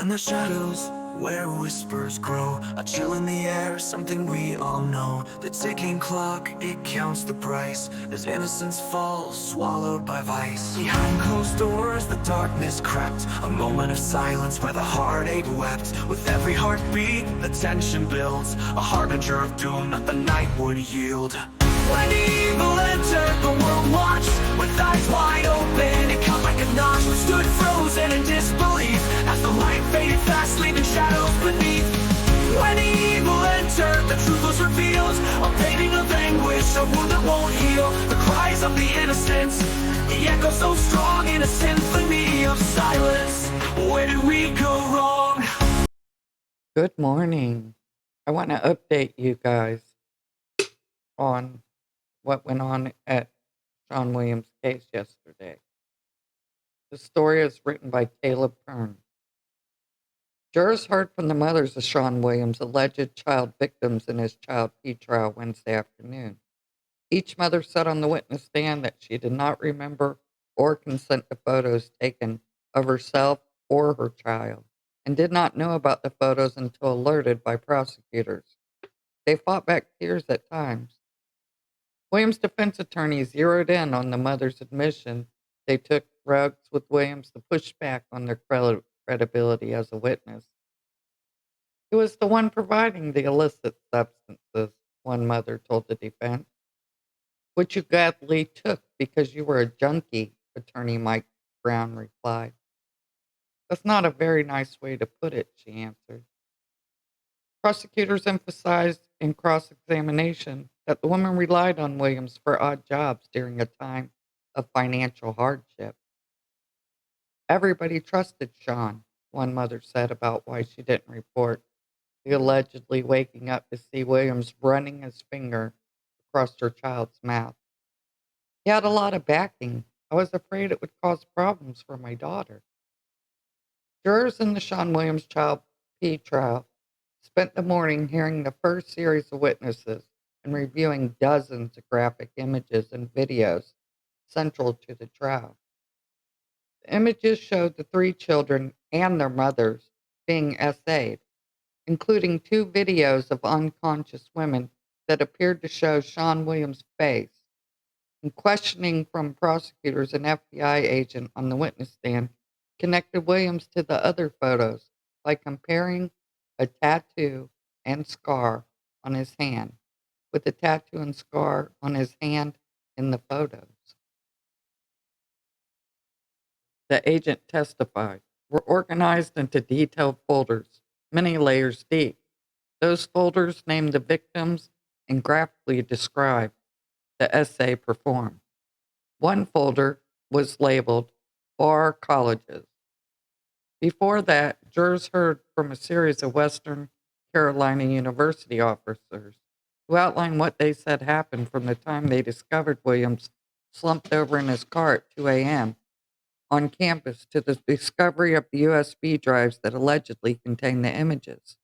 And the shadows, where whispers grow, a chill in the air, something we all know. The ticking clock, it counts the price as innocence falls, swallowed by vice. Behind closed doors, the darkness crept, a moment of silence where the heartache wept. With every heartbeat, the tension builds, a harbinger of doom that the night would yield. When evil entered, the world watched with eyes wide open. It caught like a notch, but stood frozen in disbelief as the light faded fast, leaving shadows beneath. When evil entered, the truth was revealed, a painting of anguish, a wound that won't heal. The cries of the innocents, the echo so strong in a symphony of silence. Where did we go wrong? Good morning. I want to update you guys on what went on at Sean Williams' case yesterday. The story is written by Caleb Pern. Jurors heard from the mothers of Sean Williams' alleged child victims in his Child P trial Wednesday afternoon. Each mother said on the witness stand that she did not remember or consent to photos taken of herself or her child, and did not know about the photos until alerted by prosecutors. They fought back tears at times. Williams' defense attorney zeroed in on the mother's admission they took drugs with Williams to push back on their credibility as a witness. He was the one providing the illicit substances, one mother told the defense, which you gladly took because you were a junkie, attorney Mike Brown replied. That's not a very nice way to put it, she answered. Prosecutors emphasized in cross-examination that the woman relied on Williams for odd jobs during a time of financial hardship. Everybody trusted Sean, one mother said about why she didn't report the allegedly waking up to see Williams running his finger across her child's mouth. He had a lot of backing. I was afraid it would cause problems for my daughter. Jurors in the Sean Williams Child P trial spent the morning hearing the first series of witnesses and reviewing dozens of graphic images and videos central to the trial. The images showed the three children and their mothers being essayed, including two videos of unconscious women that appeared to show Sean Williams' face. And questioning from prosecutors and FBI agent on the witness stand connected Williams to the other photos by comparing a tattoo and scar on his hand with the tattoo and scar on his hand in the photos. The agent testified, were organized into detailed folders, many layers deep. Those folders named the victims and graphically described the essay performed. One folder was labeled Bar Colleges. Before that, jurors heard from a series of Western Carolina University officers who outlined what they said happened from the time they discovered Williams slumped over in his car at 2 a.m. on campus to the discovery of the USB drives that allegedly contained the images.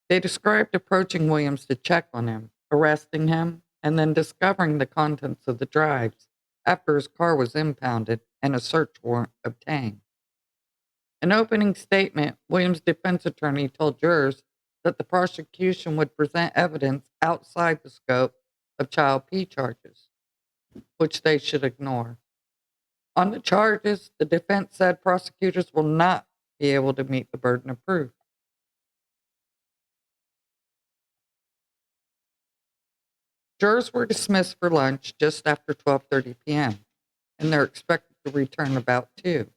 They described approaching Williams to check on him, arresting him, and then discovering the contents of the drives after his car was impounded and a search warrant obtained. In an opening statement, Williams' defense attorney told jurors that the prosecution would present evidence outside the scope of Child P charges, which they should ignore. On the charges, the defense said prosecutors will not be able to meet the burden of proof. Jurors were dismissed for lunch just after 12:30 p.m., and they're expected to return about 2.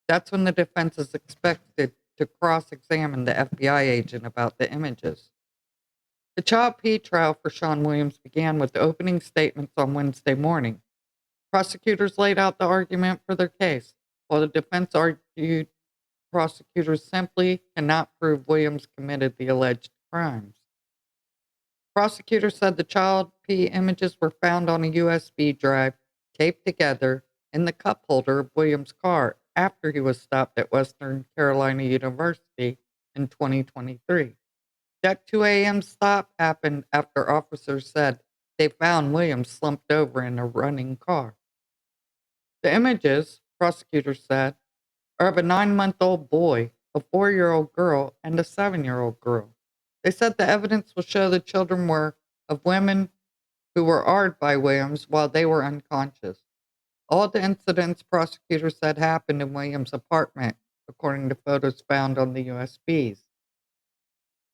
That's when the defense is expected to cross-examine the FBI agent about the images. The Child P trial for Sean Williams began with opening statements on Wednesday morning. Prosecutors laid out the argument for their case, while the defense argued prosecutors simply cannot prove Williams committed the alleged crimes. Prosecutors said the Child P images were found on a USB drive taped together in the cup holder of Williams' car after he was stopped at Western Carolina University in 2023. That 2 a.m. stop happened after officers said they found Williams slumped over in a running car. The images, prosecutors said, are of a 9-month-old boy a 4-year-old girl, and a 7-year-old girl. They said the evidence will show the children were of women who were AR'd by Williams while they were unconscious. All the incidents prosecutors said happened in Williams' apartment, according to photos found on the USBs.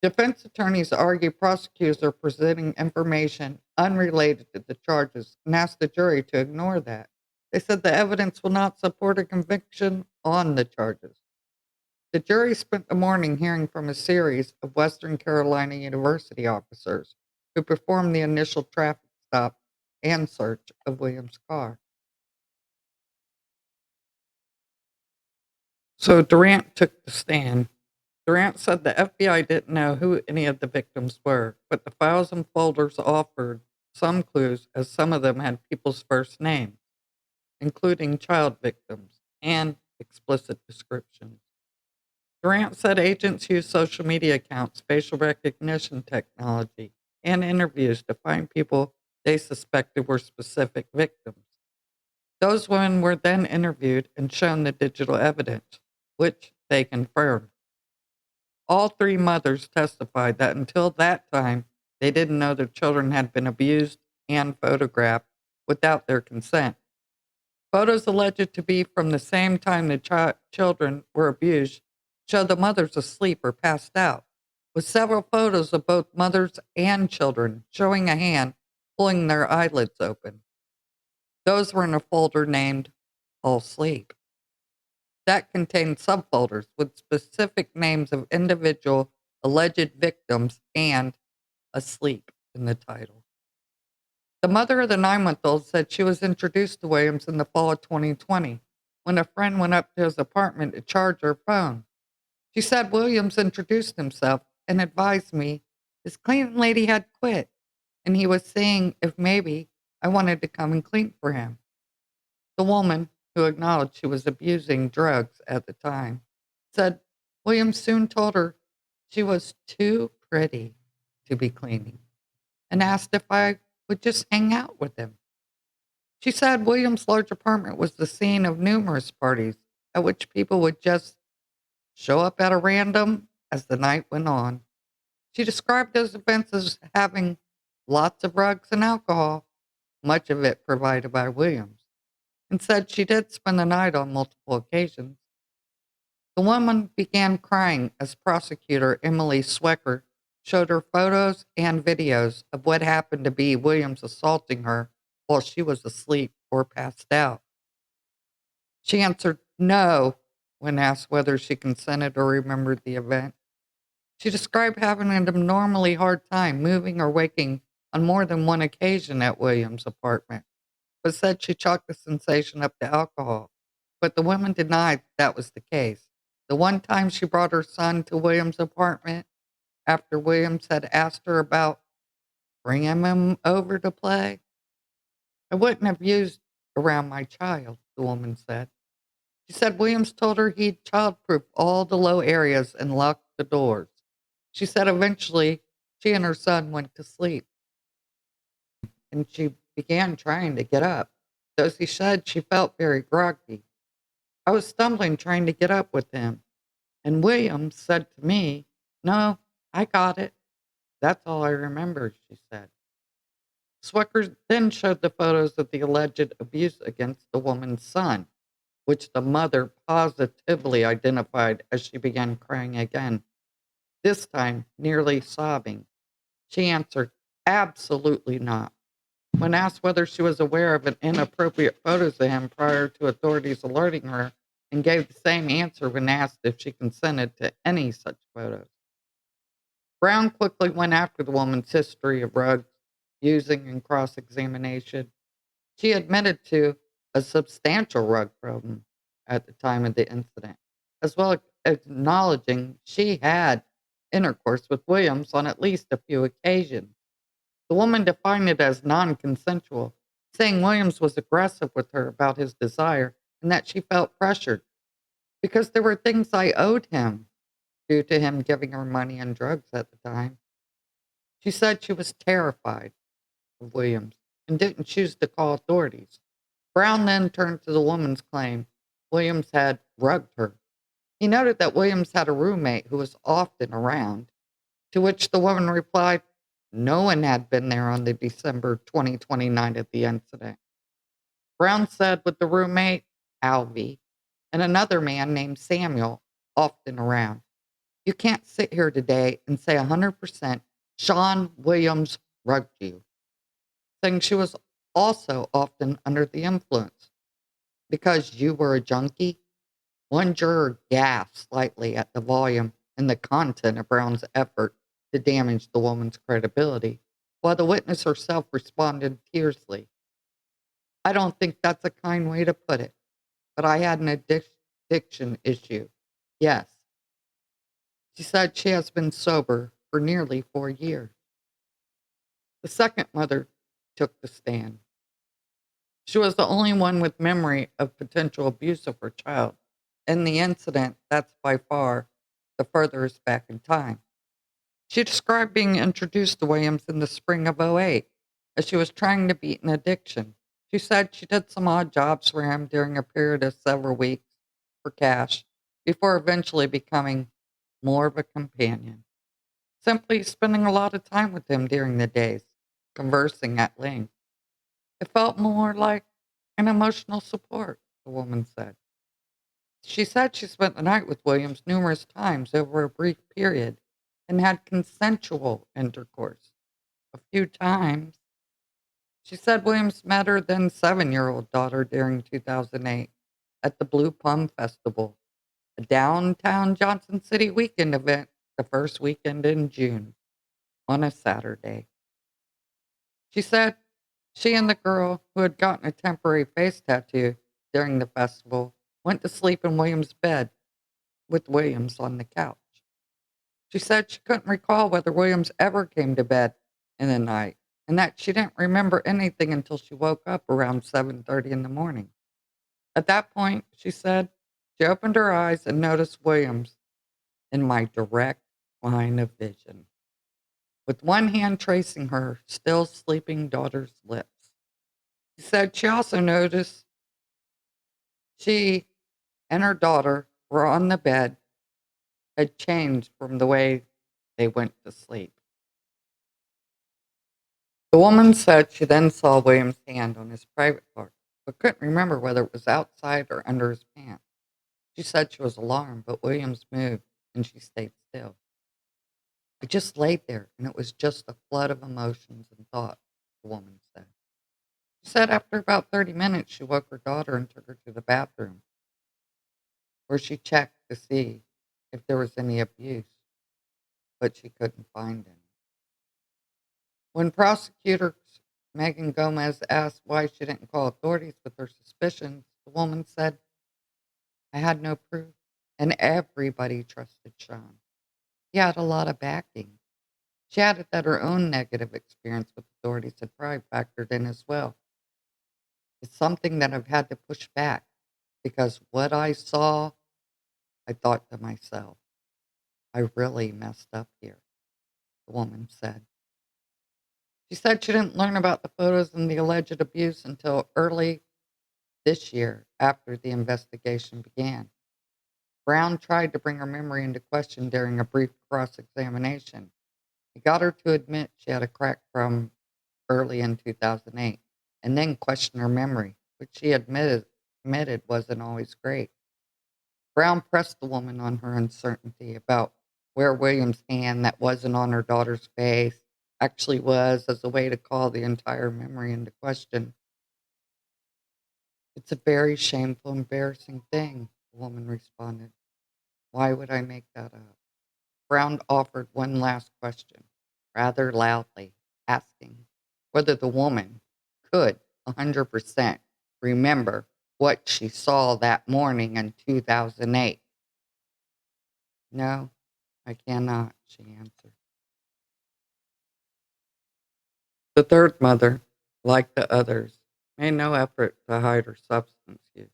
Defense attorneys argue prosecutors are presenting information unrelated to the charges and asked the jury to ignore that. They said the evidence will not support a conviction on the charges. The jury spent the morning hearing from a series of Western Carolina University officers who performed the initial traffic stop and search of Williams' car. So Durant took the stand. Durant said the FBI didn't know who any of the victims were, but the files and folders offered some clues, as some of them had people's first names, including child victims, and explicit descriptions. Durant said agents used social media accounts, facial recognition technology, and interviews to find people they suspected were specific victims. Those women were then interviewed and shown the digital evidence, which they confirmed. All three mothers testified that until that time, they didn't know their children had been abused and photographed without their consent. Photos alleged to be from the same time the children were abused show the mothers asleep or passed out, with several photos of both mothers and children showing a hand pulling their eyelids open. Those were in a folder named All Sleep. That contained subfolders with specific names of individual alleged victims and asleep in the title. The mother of the 9-month-old said she was introduced to Williams in the fall of 2020 when a friend went up to his apartment to charge her phone. She said Williams introduced himself and advised me his cleaning lady had quit and he was seeing if maybe I wanted to come and clean for him. The woman, who acknowledged she was abusing drugs at the time, said Williams soon told her she was too pretty to be cleaning and asked if I would just hang out with him. She said Williams' large apartment was the scene of numerous parties at which people would just show up at a random as the night went on. She described those events as having lots of rugs and alcohol, much of it provided by Williams, and said she did spend the night on multiple occasions. The woman began crying as prosecutor Emily Swecker showed her photos and videos of what happened to be Williams assaulting her while she was asleep or passed out. She answered no when asked whether she consented or remembered the event. She described having an abnormally hard time moving or waking on more than one occasion at Williams' apartment, but said she chalked the sensation up to alcohol. But the woman denied that was the case. The one time she brought her son to Williams' apartment after Williams had asked her about bringing him over to play, I wouldn't have used around my child, the woman said. She said Williams told her he'd childproof all the low areas and locked the doors. She said eventually she and her son went to sleep and she began trying to get up. Though she said she felt very groggy. I was stumbling trying to get up with him. And Williams said to me, "No, I got it." That's all I remember, she said. Swecker then showed the photos of the alleged abuse against the woman's son, which the mother positively identified as she began crying again, this time nearly sobbing. She answered, "Absolutely not." When asked whether she was aware of an inappropriate photos of him prior to authorities alerting her, and gave the same answer when asked if she consented to any such photos. Brown quickly went after the woman's history of drugs using in cross-examination. She admitted to a substantial rug problem at the time of the incident, as well as acknowledging she had intercourse with Williams on at least a few occasions. The woman defined it as non-consensual, saying Williams was aggressive with her about his desire and that she felt pressured because there were things I owed him due to him giving her money and drugs at the time. She said she was terrified of Williams and didn't choose to call authorities. Brown then turned to the woman's claim Williams had rugged her. He noted that Williams had a roommate who was often around, to which the woman replied, no one had been there on the December 2020 night of the incident. Brown said with the roommate, Alvy, and another man named Samuel, often around. You can't sit here today and say 100% Sean Williams rugged you, saying she was also often under the influence. Because you were a junkie? One juror gasped slightly at the volume and the content of Brown's effort to damage the woman's credibility, while the witness herself responded tearfully. I don't think that's a kind way to put it, but I had an addiction issue. Yes, she said she has been sober for nearly 4 years. The second mother took the stand. She was the only one with memory of potential abuse of her child. In the incident, that's by far the furthest back in time. She described being introduced to Williams in the spring of '08 as she was trying to beat an addiction. She said she did some odd jobs for him during a period of several weeks for cash before eventually becoming more of a companion, simply spending a lot of time with him during the days, conversing at length. It felt more like an emotional support, the woman said. She said she spent the night with Williams numerous times over a brief period and had consensual intercourse a few times. She said Williams met her then 7-year-old daughter during 2008 at the Blue Plum Festival, a downtown Johnson City weekend event the first weekend in June on a Saturday. She said she and the girl who had gotten a temporary face tattoo during the festival went to sleep in Williams' bed with Williams on the couch. She said she couldn't recall whether Williams ever came to bed in the night and that she didn't remember anything until she woke up around 7:30 in the morning. At that point, she said, she opened her eyes and noticed Williams in my direct line of vision, with one hand tracing her still sleeping daughter's lips. She said she also noticed she and her daughter were on the bed had changed from the way they went to sleep. The woman said she then saw William's hand on his private part, but couldn't remember whether it was outside or under his pants. She said she was alarmed, but Williams moved and she stayed still. I just laid there and it was just a flood of emotions and thoughts, the woman said. She said after about 30 minutes, she woke her daughter and took her to the bathroom, where she checked to see if there was any abuse, but she couldn't find any. When prosecutor Megan Gomez asked why she didn't call authorities with her suspicions, the woman said, I had no proof, and everybody trusted Sean. He had a lot of backing. She added that her own negative experience with authorities had probably factored in as well. It's something that I've had to push back because what I saw, I thought to myself, I really messed up here, the woman said. She said she didn't learn about the photos and the alleged abuse until early this year after the investigation began. Brown tried to bring her memory into question during a brief cross examination. He got her to admit she had a crack from early in 2008 and then question her memory, which she admitted wasn't always great. Brown pressed the woman on her uncertainty about where William's hand that wasn't on her daughter's face actually was as a way to call the entire memory into question. It's a very shameful, embarrassing thing, the woman responded. Why would I make that up? Brown offered one last question, rather loudly, asking whether the woman could 100% remember what she saw that morning in 2008. No, I cannot, she answered. The third mother, like the others, made no effort to hide her substance use.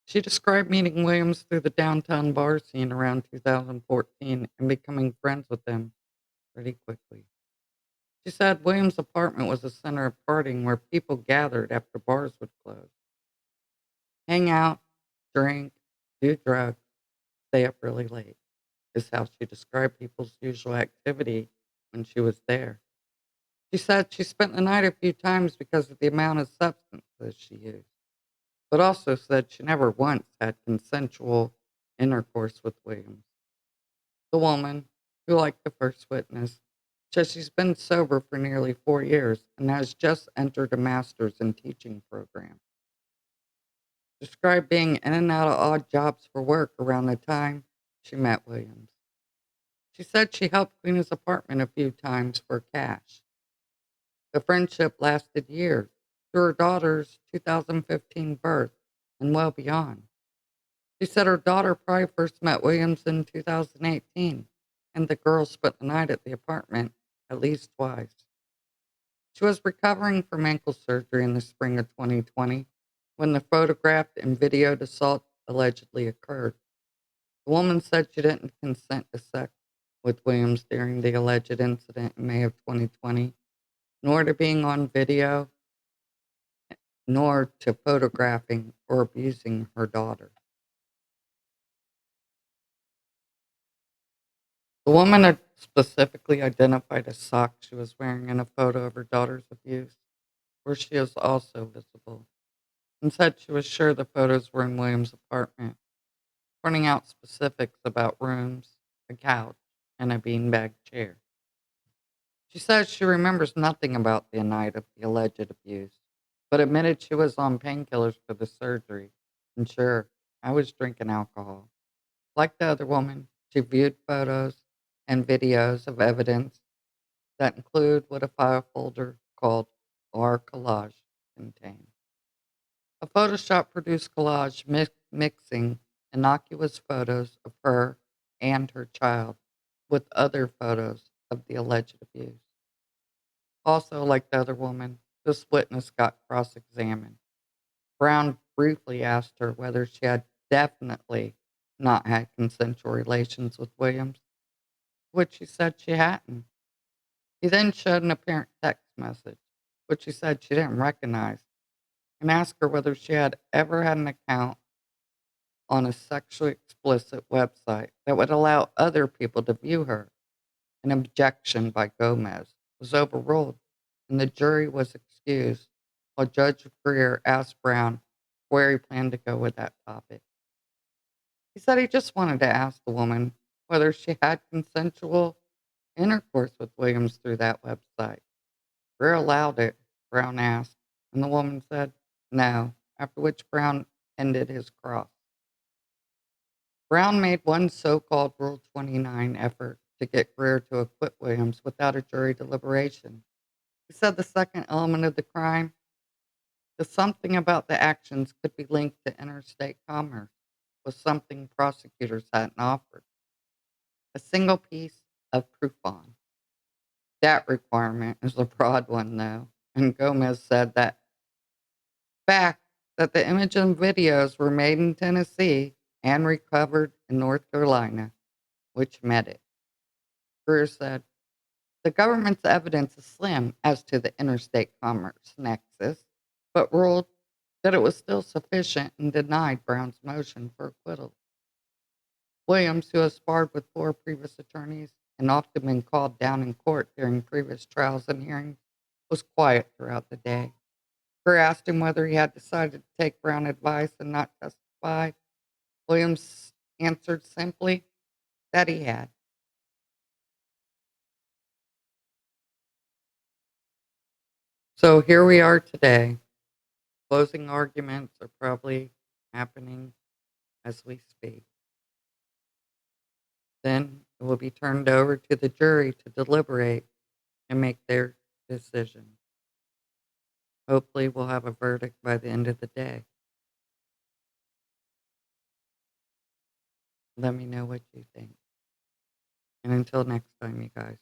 She described meeting Williams through the downtown bar scene around 2014 and becoming friends with him pretty quickly. She said Williams' apartment was a center of partying where people gathered after bars would close, hang out, drink, do drugs. stay up really late, is how she described people's usual activity when she was there. She said she spent the night a few times because of the amount of substances she used, but also said she never once had consensual intercourse with Williams. The woman, who, like the first witness, says she's been sober for nearly 4 years and has just entered a master's in teaching program. Described being in and out of odd jobs for work around the time she met Williams. She said she helped clean his apartment a few times for cash. The friendship lasted years, through her daughter's 2015 birth and well beyond. She said her daughter probably first met Williams in 2018, and the girls spent the night at the apartment at least twice. She was recovering from ankle surgery in the spring of 2020 when the photographed and videoed assault allegedly occurred. The woman said she didn't consent to sex with Williams during the alleged incident in May of 2020, nor to being on video, nor to photographing or abusing her daughter. The woman had specifically identified a sock she was wearing in a photo of her daughter's abuse, where she is also visible, and said she was sure the photos were in Williams' apartment, pointing out specifics about rooms, a couch, and a beanbag chair. She says she remembers nothing about the night of the alleged abuse, but admitted she was on painkillers for the surgery. And sure, I was drinking alcohol. Like the other woman, she viewed photos and videos of evidence that include what a file folder called R Collage contained. A Photoshop produced collage mixing innocuous photos of her and her child with other photos of the alleged abuse. Also, like the other woman, this witness got cross examined. Brown briefly asked her whether she had definitely not had consensual relations with Williams, which she said she hadn't. He then showed an apparent text message, which she said she didn't recognize, and asked her whether she had ever had an account on a sexually explicit website that would allow other people to view her. An objection by Gomez was overruled, and the jury was excused, while Judge Greer asked Brown where he planned to go with that topic. He said he just wanted to ask the woman whether she had consensual intercourse with Williams through that website. Greer allowed it, Brown asked, and the woman said no, after which Brown ended his cross. Brown made one so-called Rule 29 effort to get Greer to acquit Williams without a jury deliberation. He said the second element of the crime, the something about the actions could be linked to interstate commerce, was something prosecutors hadn't offered. A single piece of proof on. That requirement is a broad one, though, and Gomez said that fact that the image and videos were made in Tennessee and recovered in North Carolina, which met it. Greer said, the government's evidence is slim as to the interstate commerce nexus, but ruled that it was still sufficient and denied Brown's motion for acquittal. Williams, who has sparred with 4 previous attorneys and often been called down in court during previous trials and hearings, was quiet throughout the day. Greer asked him whether he had decided to take Brown advice and not testify. Williams answered simply that he had. So here we are today. Closing arguments are probably happening as we speak. Then it will be turned over to the jury to deliberate and make their decision. Hopefully, we'll have a verdict by the end of the day. Let me know what you think. And until next time, you guys.